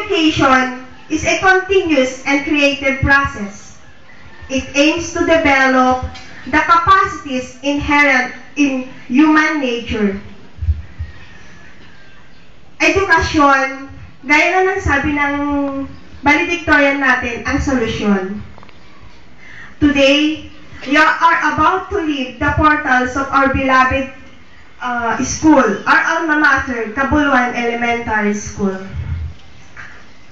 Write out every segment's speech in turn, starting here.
Education is a continuous and creative process. It aims to develop the capacities inherent in human nature. Edukasyon, gaya na ng sabi ng valedictorian natin, ang solusyon. Today, we are about to leave the portals of our beloved school, our alma mater, Cabuluan Elementary School.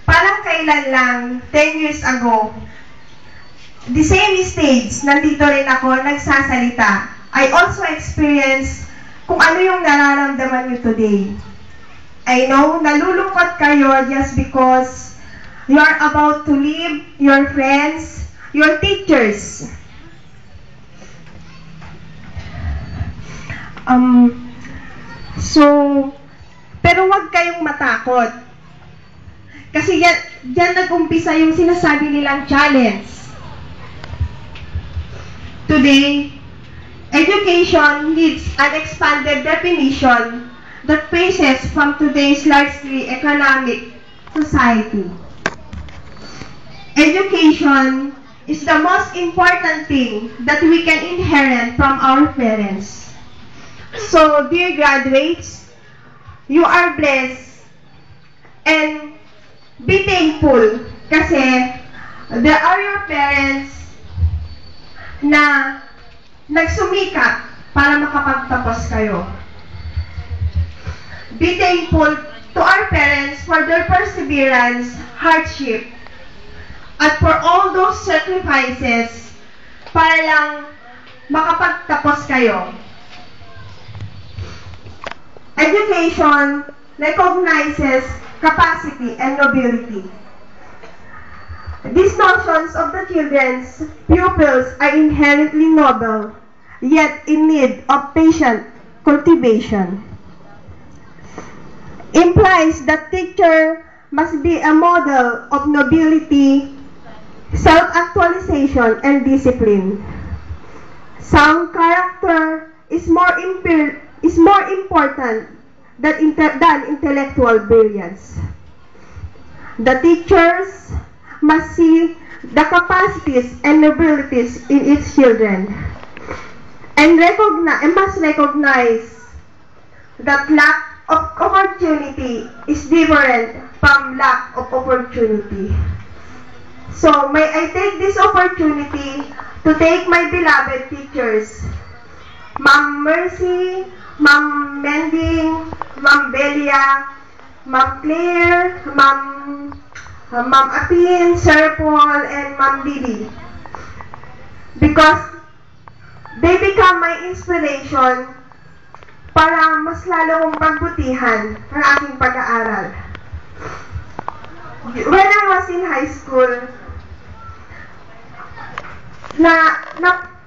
Parang kailan lang, 10 years ago, the same stage, nandito rin ako, nagsasalita. I also experienced kung ano yung nararamdaman nyo today. I know, nalulungkot kayo just because you are about to leave your friends, your teachers. Pero wag kayong matakot. Kasi yan nag-umpisa yung sinasabi nilang challenge. Today, education needs an expanded definition that faces from today's largely economic society. Education is the most important thing that we can inherit from our parents. So, dear graduates, you are blessed and be thankful kasi there are your parents na nagsumikap para makapagtapos kayo. Be thankful to our parents for their perseverance, hardship, at for all those sacrifices para lang makapagtapos kayo. Education recognizes capacity and nobility. These notions of the children's pupils are inherently noble, yet in need of patient cultivation. Implies that teacher must be a model of nobility, self-actualization, and discipline. Sound character is more important than intellectual brilliance. The teachers must see the capacities and abilities in its children and must recognize that lack of opportunity is different from lack of opportunity. So, may I take this opportunity to thank my beloved teachers, Ma'am Mercy, Ma'am Mending, Ma'am Belia, Ma'am Claire, Ma'am Apin, Sir Paul, and Ma'am Lily. Because they become my inspiration para mas lalo kong pagbutihan ang aking pag-aaral. When I was in high school,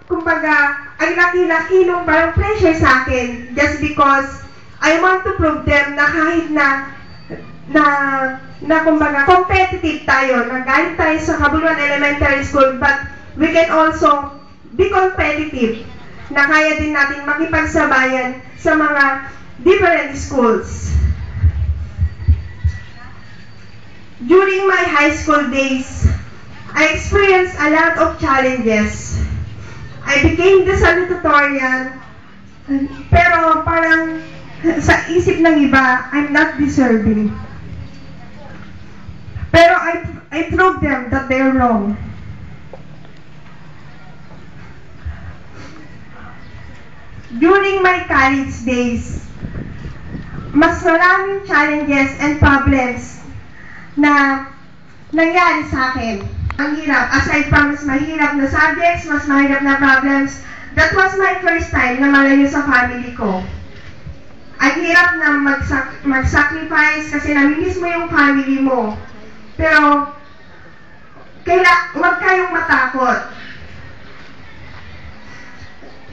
kumbaga, ay laki-laki nung parang pressure sa akin just because I want to prove them na kahit na kumbaga, competitive tayo, nagaling tayo sa Cabuluan Elementary School, but we can also be competitive, na kaya din natin makipagsabayan sa mga different schools. During my high school days, I experienced a lot of challenges. I became the salutatorian, pero parang sa isip ng iba, I'm not deserving. Pero I proved them that they're wrong. During my college days, mas maraming challenges and problems na nangyari sa akin. Ang hirap, aside from mas mahirap na subjects, mas mahirap na problems, that was my first time na malayo sa family ko. Ang hirap na mag-sacrifice kasi namimiss mo yung family mo. Pero, huwag kayong matakot.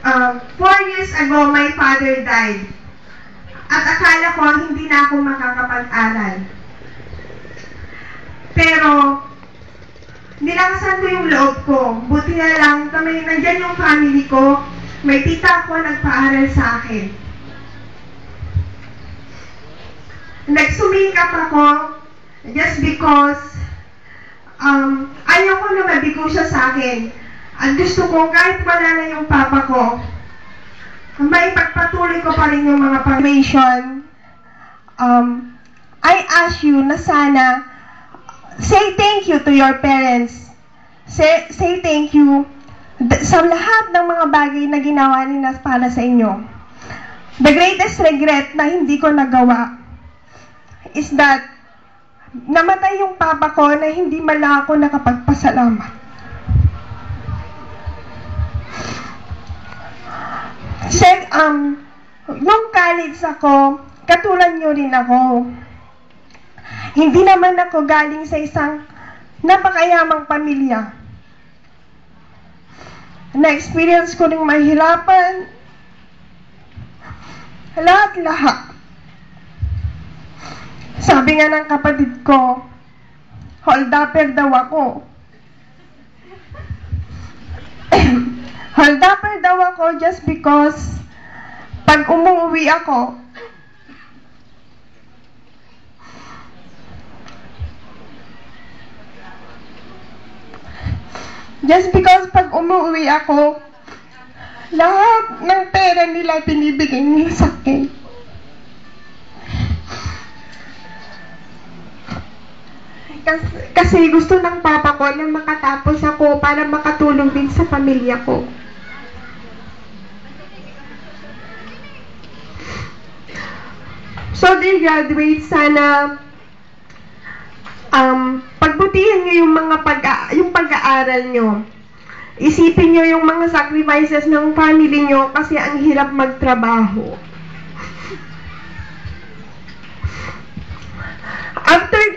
4 years ago, my father died. At akala ko hindi na ako makakapag-aral. Pero, nilakasan ko yung loob ko. Buti na lang, nandyan yung family ko. May tita ko nagpaaral sa akin. Nagsumikap ako, Just because ayaw ko na mabigo siya sa akin. Ang gusto ko, kahit wala na yung papa ko, may pagpatuloy ko pa rin yung mga foundation. I ask you na sana, say thank you to your parents. Say thank you sa lahat ng mga bagay na ginawa nila para sa inyo. The greatest regret na hindi ko nagawa is that namatay yung papa ko na hindi man lang ako nakapagpasalamat. Nung college ako, katulad nyo rin ako. Hindi naman ako galing sa isang napakayamang pamilya. Na-experience ko rin mahirapan. Lahat-lahat. Sabi nga ng kapatid ko, hold-upper daw ako. Hold-upper daw ako just because pag umuwi ako, lahat ng pera nila binibigay nila sa akin. Kasi gusto ng papa ko na makatapos ako para makatulong din sa pamilya ko. So, dear graduates, sana pagbutihan nyo yung pag-aaral nyo. Isipin nyo yung mga sacrifices ng family nyo kasi ang hirap magtrabaho.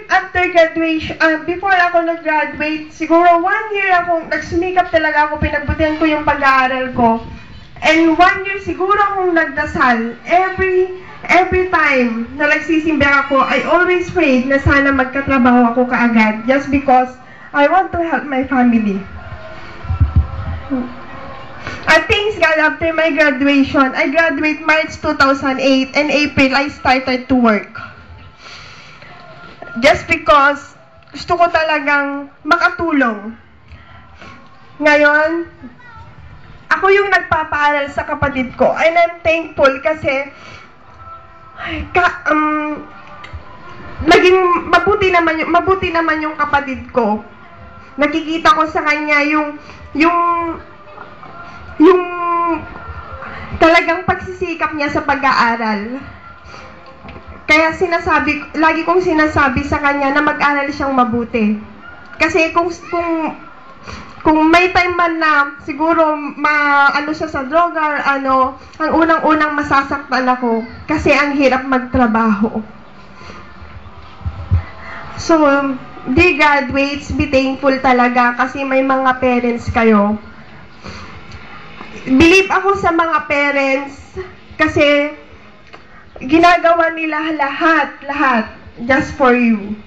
After graduation, before ako nag-graduate, siguro 1 year akong nagsumikap talaga ako, pinagbutihan ko yung pag-aaral ko. And 1 year siguro akong nagdasal. Every time na nagsisimba ako, I always prayed na sana magkatrabaho ako kaagad just because I want to help my family. And thanks God, after my graduation, I graduate March 2008 and April, I started to work. Just because gusto ko talagang makatulong. Ngayon, ako yung nagpapaaral sa kapatid ko and I'm thankful kasi naging mabuti naman yung kapatid ko. Nakikita ko sa kanya yung talagang pagsisikap niya sa pag-aaral. Kaya lagi kong sinasabi sa kanya na mag-aral siyang mabuti. Kasi kung may time man na siguro maano siya sa droga, ang unang-unang masasaktan ako kasi ang hirap magtrabaho. So, dear graduates, be thankful talaga kasi may mga parents kayo. Believe ako sa mga parents kasi ginagawa nila lahat just for you.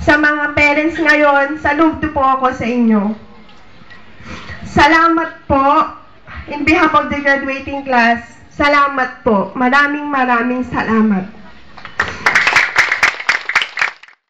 Sa mga parents ngayon, saludo po ako sa inyo. Salamat po. In behalf of the graduating class, salamat po. Maraming salamat.